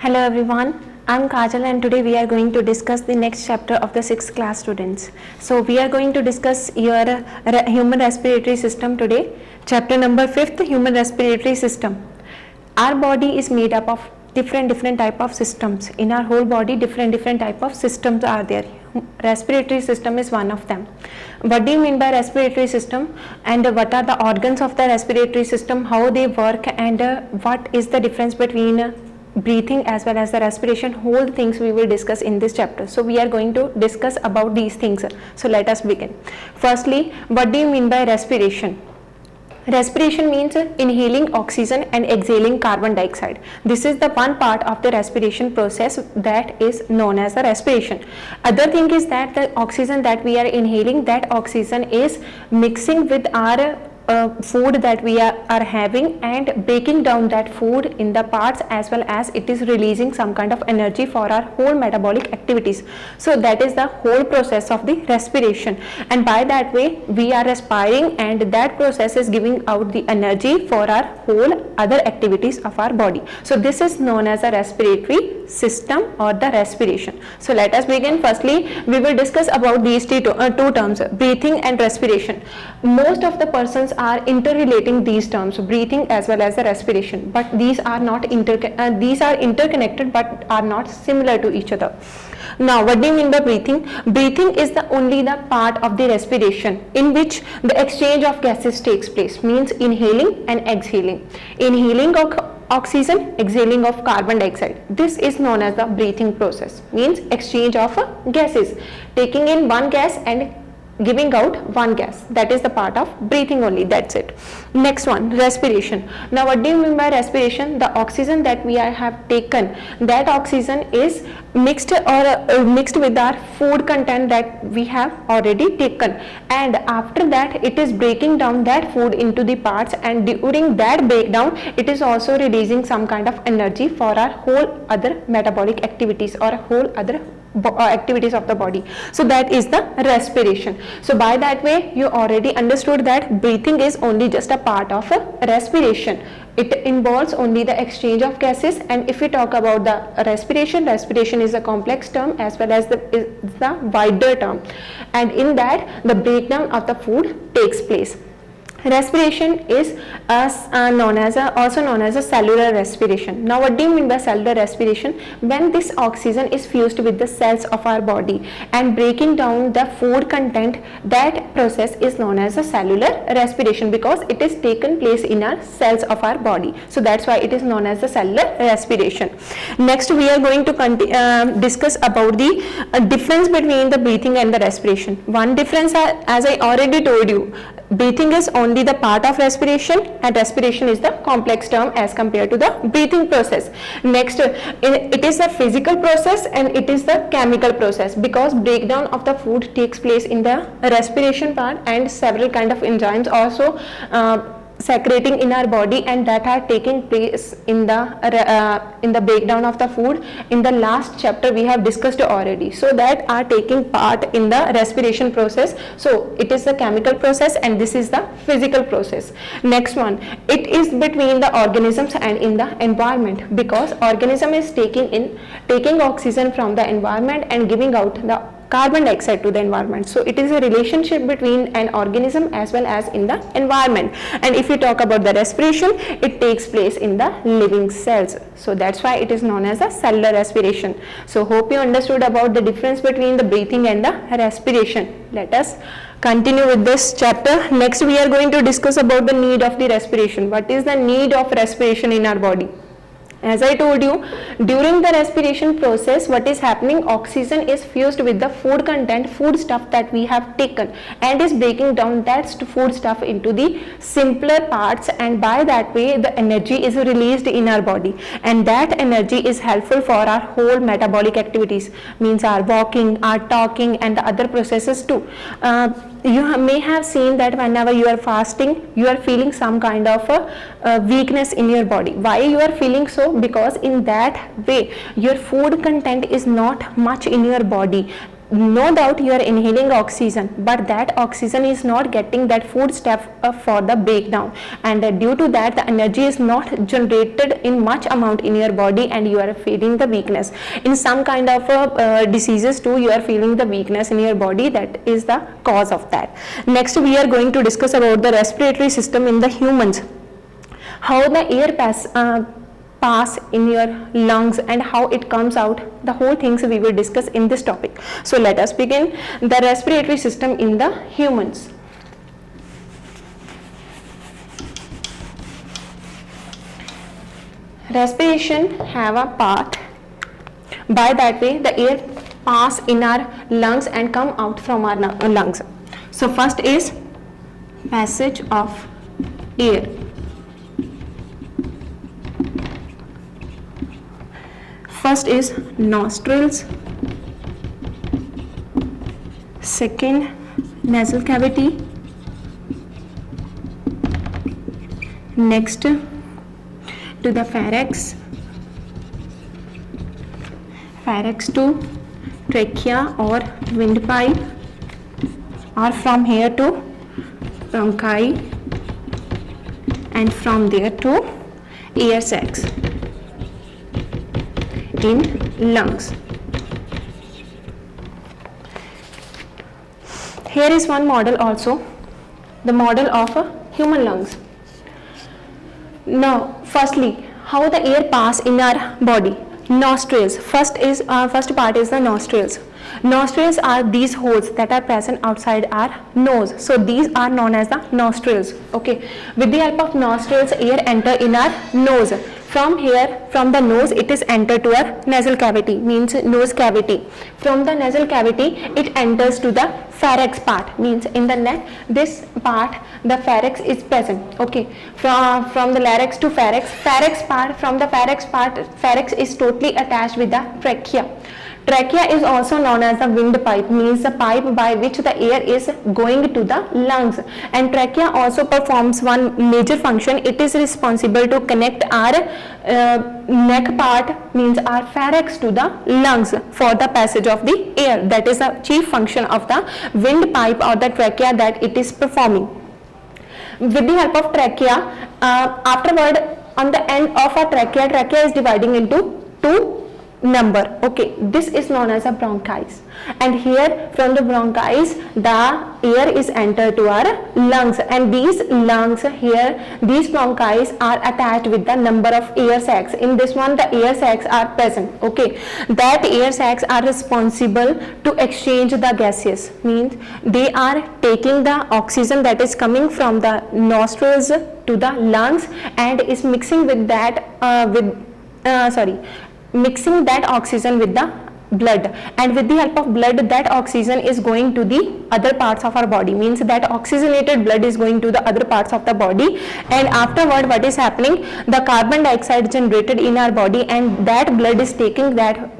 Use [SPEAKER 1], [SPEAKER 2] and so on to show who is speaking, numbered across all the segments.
[SPEAKER 1] Hello everyone, I'm Kajal and today we are going to discuss the next chapter of the 6th class students. So we are going to discuss your human respiratory system today. Chapter number 5th, human respiratory system. Our body is made up of different type of systems. In our whole body different type of systems are there. Respiratory system is one of them. What do you mean by respiratory system, and what are the organs of the respiratory system, how they work, and what is the difference between breathing as well as the respiration? Whole things we will discuss in this chapter. So we are going to discuss about these things. So let us begin. Firstly, what do you mean by respiration? Respiration means inhaling oxygen and exhaling carbon dioxide. This is the one part of the respiration process that is known as a respiration. Other thing is that the oxygen that we are inhaling, that oxygen is mixing with our food that we are having and breaking down that food in the parts, as well as it is releasing some kind of energy for our whole metabolic activities. So that is the whole process of the respiration, and by that way we are respiring, and that process is giving out the energy for our whole other activities of our body. So this is known as a respiratory system or the respiration. So let us begin. Firstly, we will discuss about these two terms, breathing and respiration. Most of the persons are interrelating these terms, breathing as well as the respiration, but these are not these are interconnected but are not similar to each other. Now, what do you mean by breathing? Breathing is only the part of the respiration in which the exchange of gases takes place, means inhaling and exhaling. Inhaling of oxygen, exhaling of carbon dioxide. This is known as the breathing process, means exchange of gases, taking in one gas and giving out one gas. That is the part of breathing only. That's it. Next one, respiration. Now what do you mean by respiration? The oxygen that we have taken, that oxygen is mixed with our food content that we have already taken, and after that it is breaking down that food into the parts, and during that breakdown it is also releasing some kind of energy for our whole other metabolic activities or whole other activities of the body. So that is the respiration. So by that way you already understood that breathing is only just a part of a respiration. It involves only the exchange of gases, and if we talk about the respiration is a complex term as well as the wider term, and in that the breakdown of the food takes place. Respiration is also known as a cellular respiration. Now what do you mean by cellular respiration? When this oxygen is fused with the cells of our body and breaking down the food content, that process is known as a cellular respiration, because it is taken place in our cells of our body. So that's why it is known as the cellular respiration. Next we are going to discuss about the difference between the breathing and the respiration. One difference, as I already told you, breathing is only the part of respiration and respiration is the complex term as compared to the breathing process. Next, it is a physical process and it is the chemical process, because breakdown of the food takes place in the respiration part, and several kind of enzymes also secreting in our body, and that are taking place in the breakdown of the food. In the last chapter we have discussed already, so that are taking part in the respiration process. So it is the chemical process and this is the physical process. Next one, it is between the organisms and in the environment, because organism is taking oxygen from the environment and giving out the carbon dioxide to the environment. So it is a relationship between an organism as well as in the environment. And if you talk about the respiration, it takes place in the living cells. So that's why it is known as a cellular respiration. So hope you understood about the difference between the breathing and the respiration. Let us continue with this chapter. Next we are going to discuss about the need of the respiration. What is the need of respiration in our body? As I told you, during the respiration process, what is happening, oxygen is fused with the food content, food stuff that we have taken, and is breaking down that food stuff into the simpler parts, and by that way the energy is released in our body, and that energy is helpful for our whole metabolic activities, means our walking, our talking, and the other processes too. You may have seen that whenever you are fasting, you are feeling some kind of a weakness in your body. Why you are feeling so? Because in that way your food content is not much in your body. no doubt you are inhaling oxygen, but that oxygen is not getting that food stuff for the breakdown, and due to that the energy is not generated in much amount in your body, and you are feeling the weakness. In some kind of diseases too, you are feeling the weakness in your body. That is the cause of that. Next we are going to discuss about the respiratory system in the humans, how the air pass in your lungs and how it comes out. The whole things we will discuss in this topic. So let us begin the respiratory system in the humans. Respiration have a path. By that way the air pass in our lungs and come out from our lungs. So first is passage of air. First is nostrils, second nasal cavity, next to the pharynx, pharynx to trachea or windpipe, or from here to bronchi, and from there to air sacs in lungs. Here is one model also, the model of a human lungs. Now firstly, how the air pass in our body. Nostrils. First part is the nostrils. Nostrils are these holes that are present outside our nose. So these are known as the nostrils. Okay. With the help of nostrils, air enter in our nose. From here, from the nose, it is entered to our nasal cavity, means nose cavity. From the nasal cavity, it enters to the pharynx part, means in the neck, this part, the pharynx is present. Okay. From the larynx to pharynx, from the pharynx part, pharynx is totally attached with the trachea. Trachea is also known as the windpipe, means the pipe by which the air is going to the lungs. And trachea also performs one major function. It is responsible to connect our neck part, means our pharynx, to the lungs for the passage of the air. That is the chief function of the windpipe or the trachea that it is performing. With the help of trachea, afterward on the end of a trachea is dividing into two number. Okay, this is known as a bronchis, and here from the bronchis the air is entered to our lungs, and these lungs here, these bronchis are attached with the number of air sacs. In this one the air sacs are present. Okay, that air sacs are responsible to exchange the gases, means they are taking the oxygen that is coming from the nostrils to the lungs and is mixing with that mixing that oxygen with the blood, and with the help of blood that oxygen is going to the other parts of our body, means that oxygenated blood is going to the other parts of the body, and afterward what is happening, the carbon dioxide generated in our body, and that blood is taking that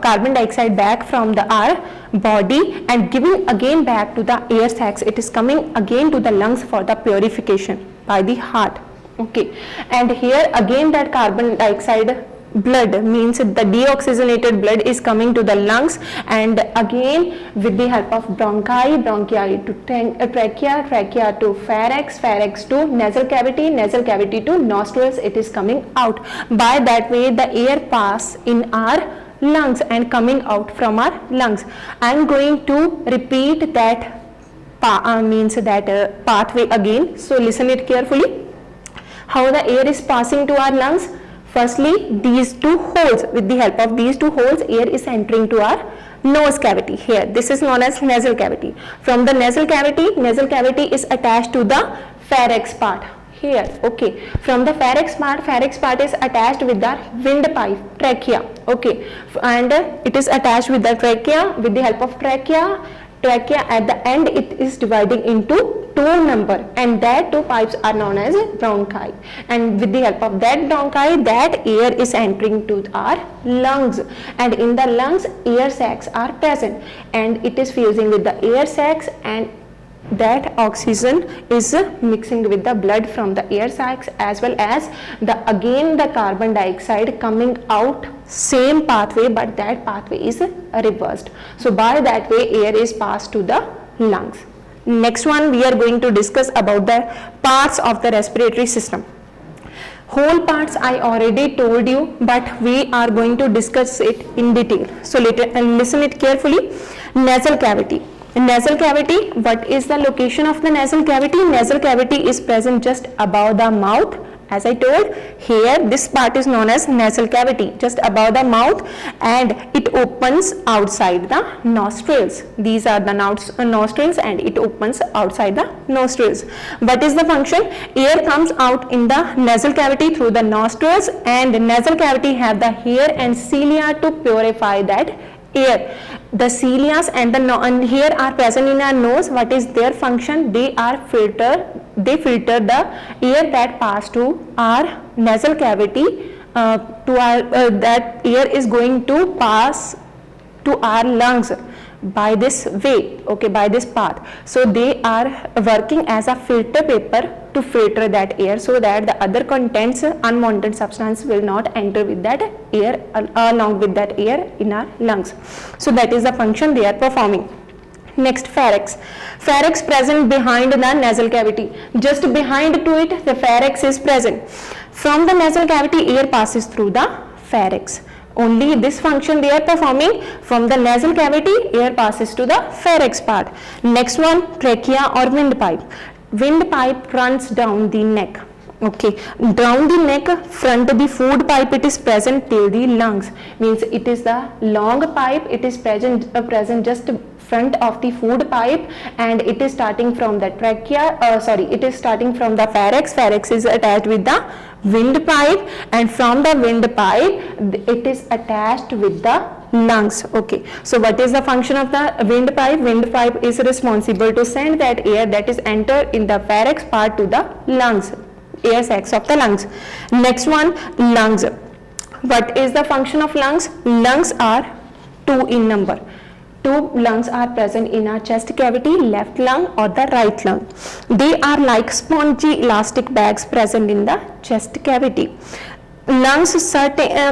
[SPEAKER 1] carbon dioxide back from our body and giving again back to the air sacs. It is coming again to the lungs for the purification by the heart. Okay, and here again that carbon dioxide blood, means the deoxygenated blood, is coming to the lungs, and again with the help of bronchi to trachea to pharynx to nasal cavity to nostrils, it is coming out. By that way the air pass in our lungs and coming out from our lungs. I am going to repeat that pathway again, so listen it carefully. How the air is passing to our lungs. Firstly, these two holes, with the help of these two holes, air is entering to our nose cavity. Here, this is known as nasal cavity. From the nasal cavity is attached to the pharynx part. Here, okay. From the pharynx part is attached with the windpipe, trachea. Okay, and it is attached with the trachea. With the help of trachea at the end, it is dividing into two number, and that two pipes are known as bronchi, and with the help of that bronchi, that air is entering to our lungs, and in the lungs air sacs are present, and it is fusing with the air sacs and that oxygen is mixing with the blood from the air sacs, as well as the carbon dioxide coming out same pathway, but that pathway is reversed. So by that way air is passed to the lungs. Next one, we are going to discuss about the parts of the respiratory system. Whole parts I already told you, but we are going to discuss it in detail. So listen it carefully. Nasal cavity. In nasal cavity, what is the location of the nasal cavity? Nasal cavity is present just above the mouth. As I told, here this part is known as nasal cavity, just above the mouth, and it opens outside the nostrils. These are the nostrils, and it opens outside the nostrils. What is the function? Air comes out in the nasal cavity through the nostrils, and the nasal cavity have the hair and cilia to purify that air. The cilia and the hair are present in our nose. What is their function? They filter the air that pass to our nasal cavity. That air is going to pass to our lungs by this way, okay, by this path. So they are working as a filter paper to filter that air, so that the other contents, unwanted substance, will not enter with that air, along with that air in our lungs. So that is the function they are performing. Next, pharynx. Pharynx present behind the nasal cavity. Just behind to it, the pharynx is present. From the nasal cavity, air passes through the pharynx. Only this function they are performing. From the nasal cavity, air passes to the pharynx part. Next one, trachea or windpipe. Windpipe runs down the neck. Okay, down the neck, front the food pipe, it is present till the lungs. Means it is the long pipe. It is present just front of the food pipe, and it is starting from the trachea. It is starting from the pharynx. Pharynx is attached with the windpipe, and from the windpipe it is attached with the lungs. Okay, so what is the function of the windpipe? Windpipe is responsible to send that air that is entered in the pharynx part to the lungs, air sacs of the lungs. Next one, lungs. What is the function of lungs? Lungs are 2 in number. 2 lungs are present in our chest cavity, left lung or the right lung. They are like spongy elastic bags present in the chest cavity. Lungs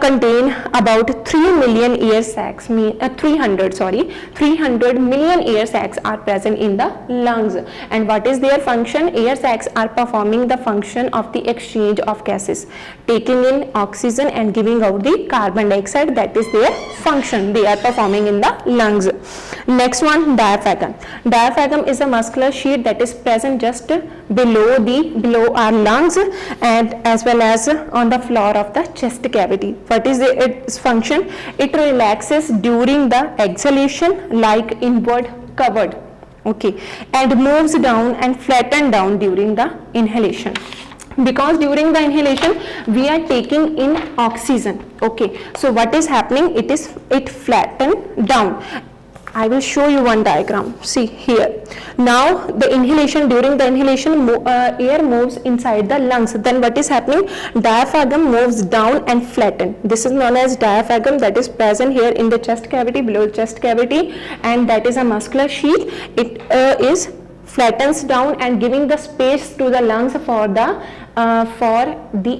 [SPEAKER 1] contain about 3 million air sacs, 300 million air sacs are present in the lungs. And what is their function? Air sacs are performing the function of the exchange of gases, taking in oxygen and giving out the carbon dioxide. That is their function they are performing in the lungs. Next one, diaphragm. Diaphragm is a muscular sheet that is present just below our lungs, and as well as on the floor of the chest cavity. What is its function? It relaxes during the exhalation like inward covered, okay, and moves down and flatten down during the inhalation. Because during the inhalation we are taking in oxygen, okay, so what is happening? It flatten down. I will show you one diagram. See here. Now the inhalation, during the inhalation air moves inside the lungs. Then what is happening? Diaphragm moves down and flatten. This is known as diaphragm, that is present here in the chest cavity, below chest cavity, and that is a muscular sheath. It is flattens down and giving the space to the lungs for the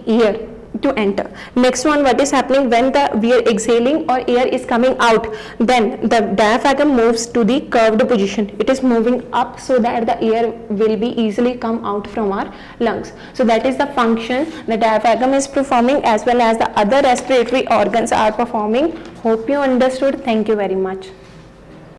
[SPEAKER 1] air to enter. Next one, what is happening? When we are exhaling or air is coming out, then the diaphragm moves to the curved position. It is moving up so that the air will be easily come out from our lungs. So that is the function the diaphragm is performing, as well as the other respiratory organs are performing. Hope you understood. Thank you very much.